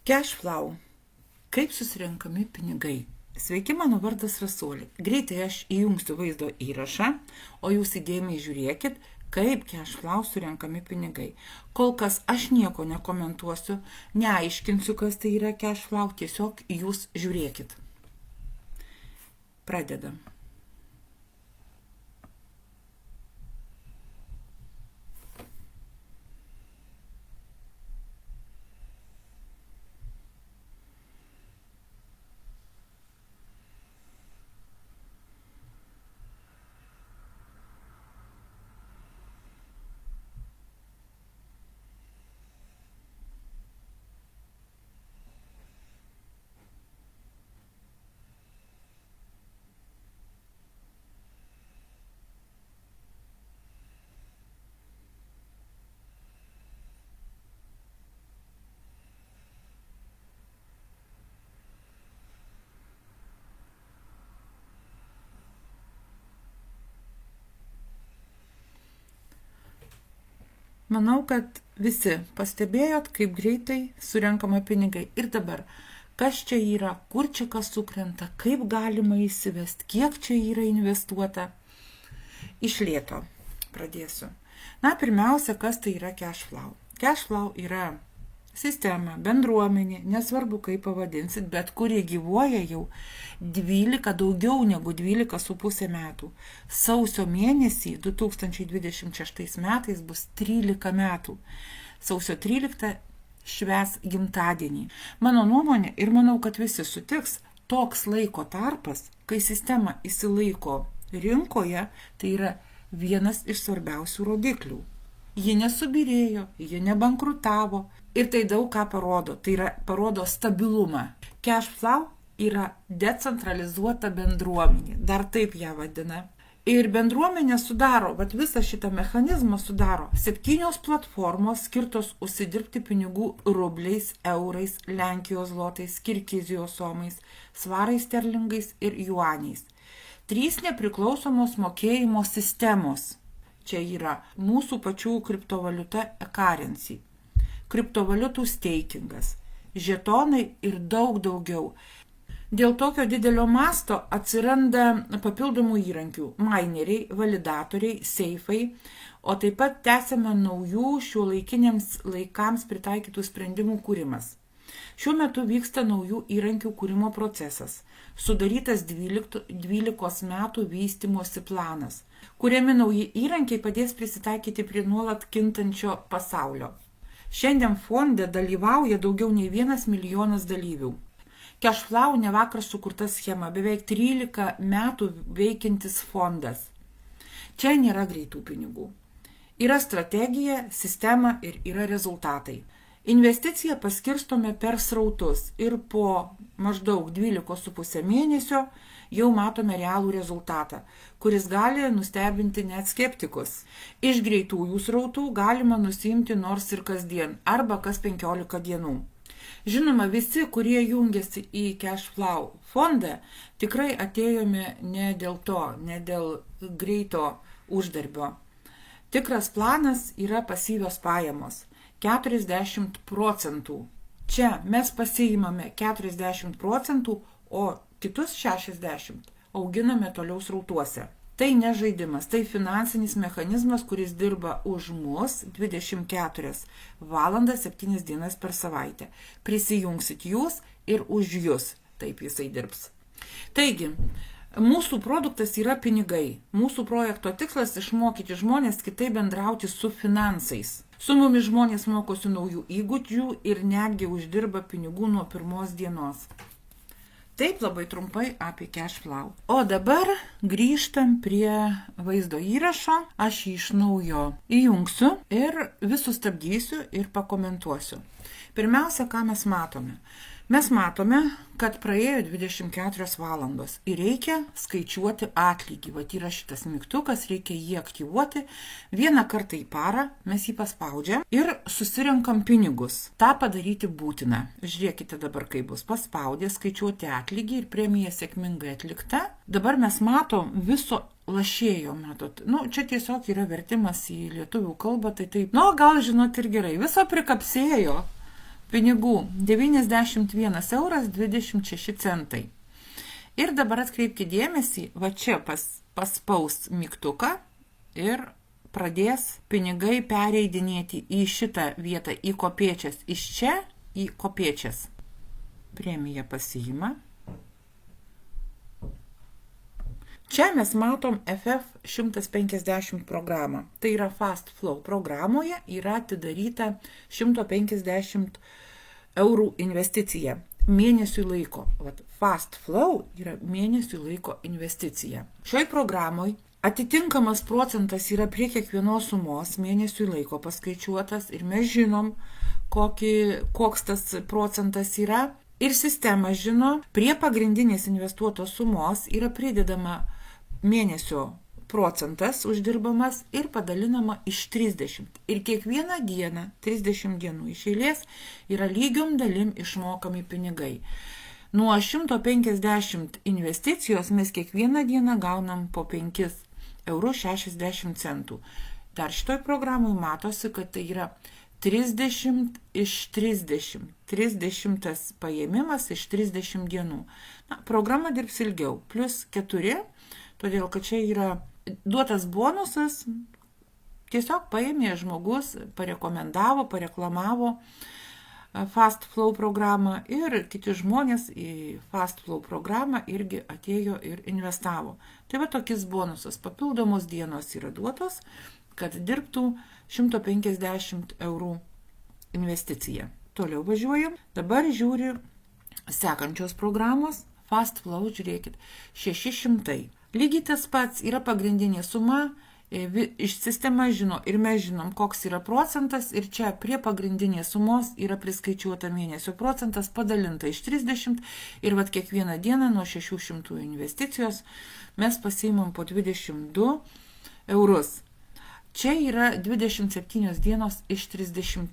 Cash flow. Kaip susirenkami pinigai? Sveiki, mano vardas Rasolė. Greitai aš įjungsiu vaizdo įrašą, o jūs įdėmiai žiūrėkit, kaip cash flow surenkami pinigai. Kol kas aš nieko nekomentuosiu, neaiškinsiu, kas tai yra cash flow, tiesiog jūs žiūrėkit. Pradedam. Manau, kad visi pastebėjot, kaip greitai surenkama pinigai. Ir dabar, kas čia yra, kur čia kas sukrenta, kaip galima įsivesti, kiek čia yra investuota. Iš lėto pradėsiu. Pirmiausia, kas tai yra cash flow. Cash flow yra sistema, bendruomenė, nesvarbu kaip pavadinsit, bet kuri gyvuoja jau daugiau negu 12,5 metų. Sausio mėnesį 2026 metais bus 13 metų. Sausio 13 švęs gimtadienį. Mano nuomonė, ir manau, kad visi sutiks, toks laiko tarpas, kai sistema įsilaiko rinkoje, tai yra vienas iš svarbiausių rodiklių. Ji nesubirėjo, ji nebankrutavo ir tai daug ką parodo, tai yra parodo stabilumą. Cash flow yra decentralizuota bendruomenė, dar taip ją vadina. Ir bendruomenė sudaro, visą šitą mechanizmą sudaro 7 platformos skirtos užsidirbti pinigų rubliais, eurais, Lenkijos zlotais, Kirgizijos somais, svarais sterlingais ir juaniais. 3 nepriklausomos mokėjimo sistemos. Čia yra mūsų pačių kriptovaliuta e-currency, kriptovaliutų stakingas, žetonai ir daug daugiau. Dėl tokio didelio masto atsiranda papildomų įrankių – mineriai, validatoriai, seifai, o taip pat tęsiame naujų šiuolaikiniams laikams pritaikytų sprendimų kūrimas. Šiuo metu vyksta naujų įrankių kūrimo procesas, sudarytas 12 metų vystymosi planas, kuriami nauji įrankiai padės prisitaikyti prie nuolat kintančio pasaulio. Šiandien fonde dalyvauja daugiau nei 1 milijonas dalyvių. Cash flow ne vakar sukurta schema, beveik 13 metų veikiantis fondas. Čia nėra greitų pinigų. Yra strategija, sistema ir yra rezultatai. Investiciją paskirstome per srautus ir po maždaug 12,5 mėnesio jau matome realų rezultatą, kuris gali nustebinti net skeptikus. Iš greitųjų srautų galima nusiimti nors ir kasdien arba kas 15 dienų. Žinoma, visi, kurie jungiasi į cash flow fondą, tikrai atėjome ne dėl to, ne dėl greito uždarbio. Tikras planas yra pasyvios pajamos. 40%. Čia mes pasiimame 40%, o kitus 60% auginame toliau srautuose. Tai ne žaidimas, tai finansinis mechanizmas, kuris dirba už mus 24 valandas 7 dienas per savaitę. Prisijungsit jūs ir už jūs, taip jisai dirbs. Taigi, mūsų produktas yra pinigai. Mūsų projekto tikslas išmokyti žmonės kitaip bendrauti su finansais. Su mumis žmonės mokosi naujų įgūdžių ir netgi uždirba pinigų nuo pirmos dienos. Taip labai trumpai apie cash flow. O dabar grįžtam prie vaizdo įrašo. Aš jį iš naujo įjungsiu ir visus stabdysiu ir pakomentuosiu. Pirmiausia, ką mes matome? Mes matome, kad praėjo 24 valandos ir reikia skaičiuoti atlygį. Yra šitas mygtukas, reikia jį aktyvuoti. 1 kartą į parą mes jį paspaudžiam ir susirenkam pinigus. Ta padaryti būtina. Žiūrėkite dabar, kaip bus. Paspaudė skaičiuoti atlygį ir premija sėkmingai atlikta. Dabar mes matom viso lašėjo, matot. Čia tiesiog yra vertimas į lietuvių kalbą, tai taip. Gal žinot ir gerai. Viso prikapsėjo. pinigų 91,26 eurai. Ir dabar atkreipkite dėmesį, va čia paspaus mygtuką ir pradės pinigai pereidinėti į šitą vietą, į kopėčias. Iš čia į kopėčias. Premija pasiima. Čia mes matom FF 150 programą. Tai yra Fast Flow programoje yra atidaryta 150 eurų investicija mėnesiui laiko. Vat, Fast Flow yra mėnesiui laiko investicija. Šioj programoj atitinkamas procentas yra prie kiekvienos sumos mėnesiui laiko paskaičiuotas ir mes žinom, koks tas procentas yra. Ir sistema žino, prie pagrindinės investuotos sumos yra pridedama mėnesio procentas uždirbamas ir padalinama iš 30. Ir kiekvieną dieną, 30 dienų iš eilės, yra lygiom dalim išmokami pinigai. Nuo 150 investicijos mes kiekvieną dieną gaunam po 5,60 eurų. Dar šitoj programui matosi, kad tai yra 30 iš 30. 30 paėmimas iš 30 dienų. Programa dirbs ilgiau, plus 4. Todėl, kad čia yra duotas bonusas, tiesiog paėmė žmogus, parekomendavo, pareklamavo Fast Flow programą ir kiti žmonės į Fast Flow programą irgi atėjo ir investavo. Tai va tokis bonusas, papildomos dienos yra duotos, kad dirbtų 150 eurų investicija. Toliau važiuojam, dabar žiūri sekančios programos, Fast Flow, žiūrėkit, 600. Lygiai tas pats yra pagrindinė suma, sistema žino ir mes žinom, koks yra procentas ir čia prie pagrindinės sumos yra priskaičiuota mėnesio procentas padalinta iš 30 ir vat kiekvieną dieną nuo 600 investicijos mes pasiimam po 22 eurus. Čia yra 27 dienos iš 30.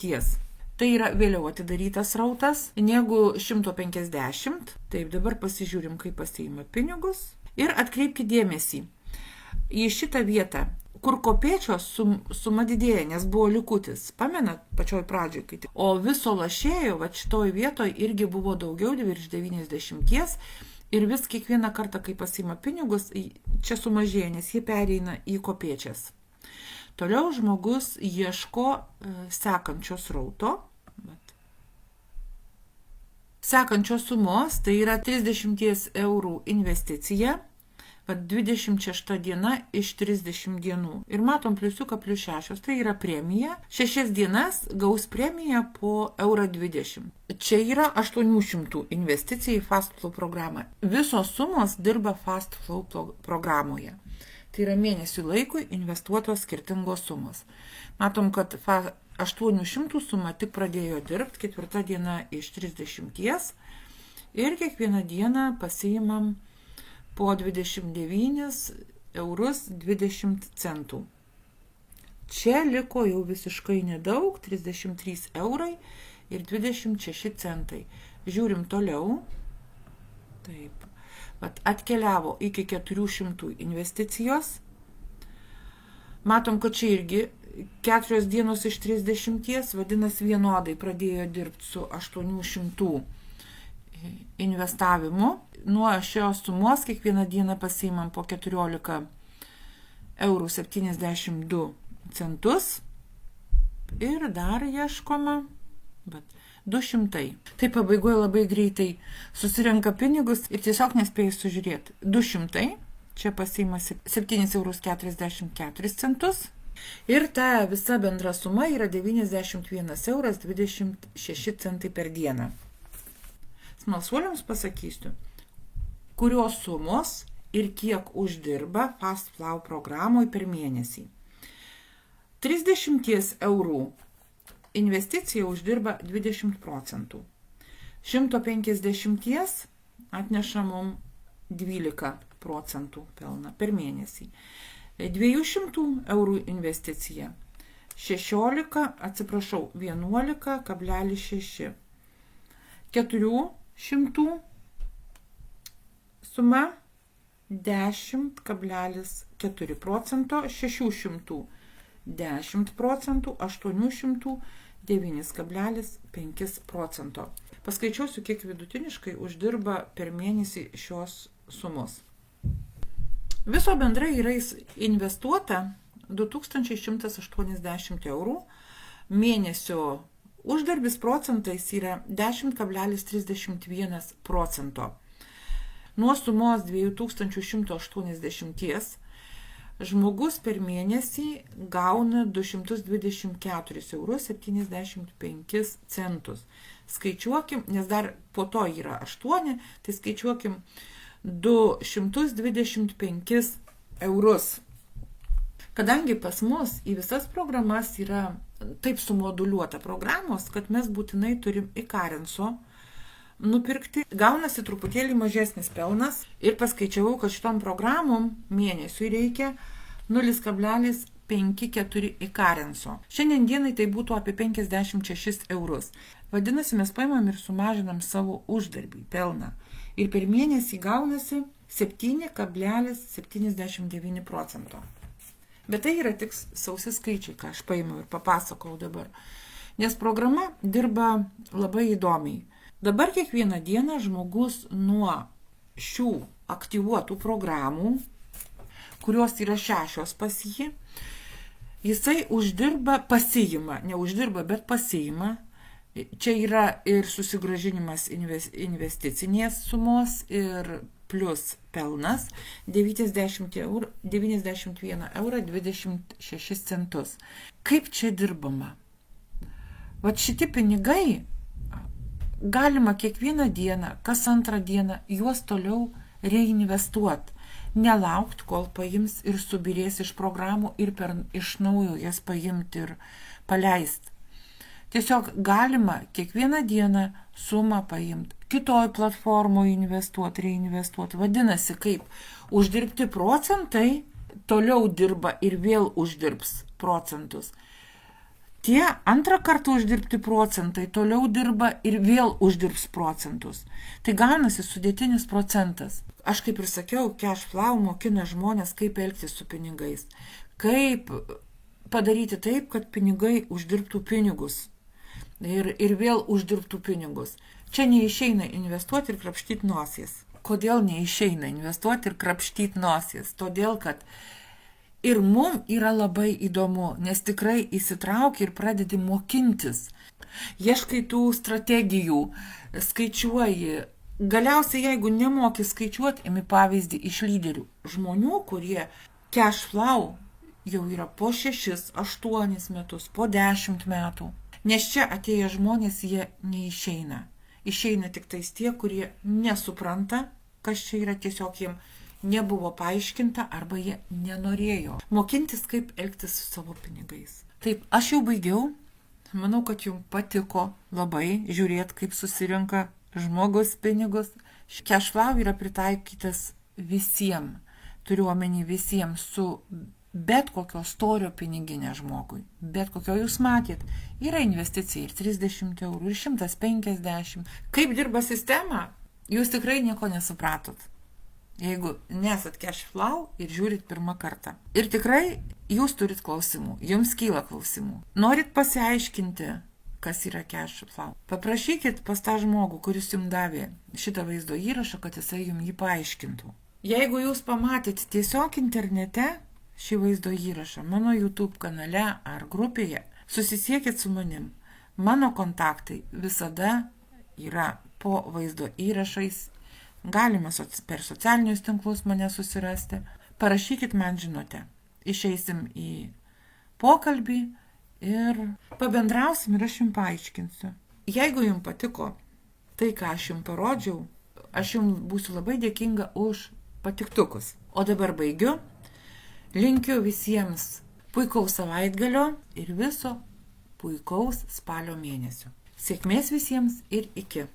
Tai yra vėliau atidarytas rautas negu 150. Taip, dabar pasižiūrim, kaip pasiima pinigus. Ir atkreipkite dėmesį į šitą vietą, kur kopėčios suma didėja, nes buvo likutis. Pamenat, pačioj pradžioj. O viso lašėjo, va šitoj vietoj irgi buvo daugiau, virš 90. Ir vis kiekvieną kartą, kai pasiima pinigus, čia sumažėja, nes jie pereina į kopėčias. Toliau žmogus ieško sekančios rauto. Sekančios sumos, tai yra 30 eurų investicija, 26 diena iš 30 dienų. Ir matom pliusiuką plus 6, tai yra premija. 6 dienas gaus premiją po 1,20 €. Čia yra 800 investicija į Fast Flow programą. Visos sumos dirba Fast Flow programoje. Tai yra mėnesių laikui investuotos skirtingos sumos. Matom, kad 800 suma tik pradėjo dirbti, 4 diena iš 30 ir kiekvieną dieną pasiimam po 29,20 €. Čia liko jau visiškai nedaug, 33 eurai ir 26 centai. Žiūrim toliau. Taip. Atkeliavo iki 400 investicijos. Matom, kad čia irgi 4 dienos iš 30, vadinasi vienodai pradėjo dirbti su 800 investavimu. Nuo šios sumos kiekvieną dieną pasiimam po 14,72 €. Ir dar ieškoma 200. Tai pabaigoje labai greitai susirenka pinigus ir tiesiog nespėjai sužiūrėti. 200, čia pasiima 7,44 €. Ir ta visa bendra suma yra 91,26 € per dieną. Smalsuoliams pasakysiu, kurios sumos ir kiek uždirba Fast Flow programoje per mėnesį. 30 eurų investicija uždirba 20 procentų. 150 atneša mum 12 procentų pelną per mėnesį. 200 eurų investicija 11,6. 400 suma 10,4 procento, 600 10 procentų, 800 9,5%. Paskaičiuosiu, kiek vidutiniškai uždirba per mėnesį šios sumos. Viso bendrai yra investuota 2180 eurų, mėnesio uždarbis procentais yra 10,31%. Nuo sumos 2180 žmogus per mėnesį gauna 224 eurus 75 centus. Skaičiuokim, nes dar po to yra 8, tai skaičiuokim 225 eurus. Kadangi pas mus į visas programas yra taip sumoduliuota programos, kad mes būtinai turim e-currency nupirkti, gaunasi truputėlį mažesnis pelnas ir paskaičiavau, kad šitom programom mėnesiui reikia 0,54 e-currency. Šiandien dienai tai būtų apie 56 eurus. Vadinasi, mes paimam ir sumažinam savo uždarbį, pelną. Ir per mėnesį gaunasi 7,79%. Bet tai yra tik sausi skaičiai, ką aš paėmiau ir papasakau dabar. Nes programa dirba labai įdomiai. Dabar kiekvieną dieną žmogus nuo šių aktyvuotų programų, kurios yra 6 pas jį, jisai uždirba, pasiima, neuždirba, bet pasiima. Čia yra ir susigrąžinimas investicinės sumos ir plus pelnas 91 eurą 26 centus. Kaip čia dirbama? Vat šitie pinigai galima kiekvieną dieną, kas antrą dieną juos toliau reinvestuoti. Nelaukt, kol paims ir subirės iš programų ir iš naujo jas paimti ir paleisti. Tiesiog galima kiekvieną dieną sumą paimti, kitoj platformoje investuoti, reinvestuoti. Vadinasi, kaip uždirbti procentai, toliau dirba ir vėl uždirbs procentus. Tie antrą kartą uždirbti procentai toliau dirba ir vėl uždirbs procentus. Tai gaunasi sudėtinis procentas. Aš kaip ir sakiau, cash flow mokina žmonės, kaip elgtis su pinigais. Kaip padaryti taip, kad pinigai uždirbtų pinigus. Ir vėl uždirbtų pinigus. Čia neišeina investuoti ir krapštyti nosies. Kodėl neišeina investuoti ir krapštyti nosies? Todėl, kad ir mum yra labai įdomu, nes tikrai įsitrauki ir pradedi mokintis. Ieškai tų strategijų, skaičiuoji. Galiausiai, jeigu nemoki skaičiuoti, imi pavyzdį iš lyderių. Žmonių, kurie cash flow jau yra po 6, 8 metus, po 10 metų. Nes čia atėję žmonės, jie neišeina. Išeina tik tais tie, kurie nesupranta, kas čia yra, tiesiog jiem nebuvo paaiškinta arba jie nenorėjo mokintis, kaip elgtis su savo pinigais. Taip, aš jau baigiau. Manau, kad jums patiko labai žiūrėti, kaip susirinka žmogus pinigus. Cash flow yra pritaikytas visiems. Turiu omeny visiems su bet kokio storio piniginė žmogui. Bet kokio jūs matėt. Yra investicija ir 30 eurų, ir 150. Kaip dirba sistema, jūs tikrai nieko nesupratot. Jeigu nesat cash flow ir žiūrit pirmą kartą. Ir tikrai jūs turit klausimų, jums kyla klausimų. Norit pasiaiškinti, kas yra cash flow. Paprašykit pas tą žmogų, kuris jums davė šitą vaizdo įrašą, kad jisai jums jį paaiškintų. Jeigu jūs pamatėt tiesiog internete šį vaizdo įrašą mano YouTube kanale ar grupėje, susisiekit su manim. Mano kontaktai visada yra po vaizdo įrašais. Galima per socialinius tinklus mane susirasti. Parašykit man žinutę. Išeisim į pokalbį ir pabendrausim ir aš jums paaiškinsiu. Jeigu jums patiko tai, ką aš jums parodžiau, aš jums būsiu labai dėkinga už patiktukus. O dabar baigiu. Linkiu visiems puikaus savaitgalio ir viso puikaus spalio mėnesio. Sėkmės visiems ir iki.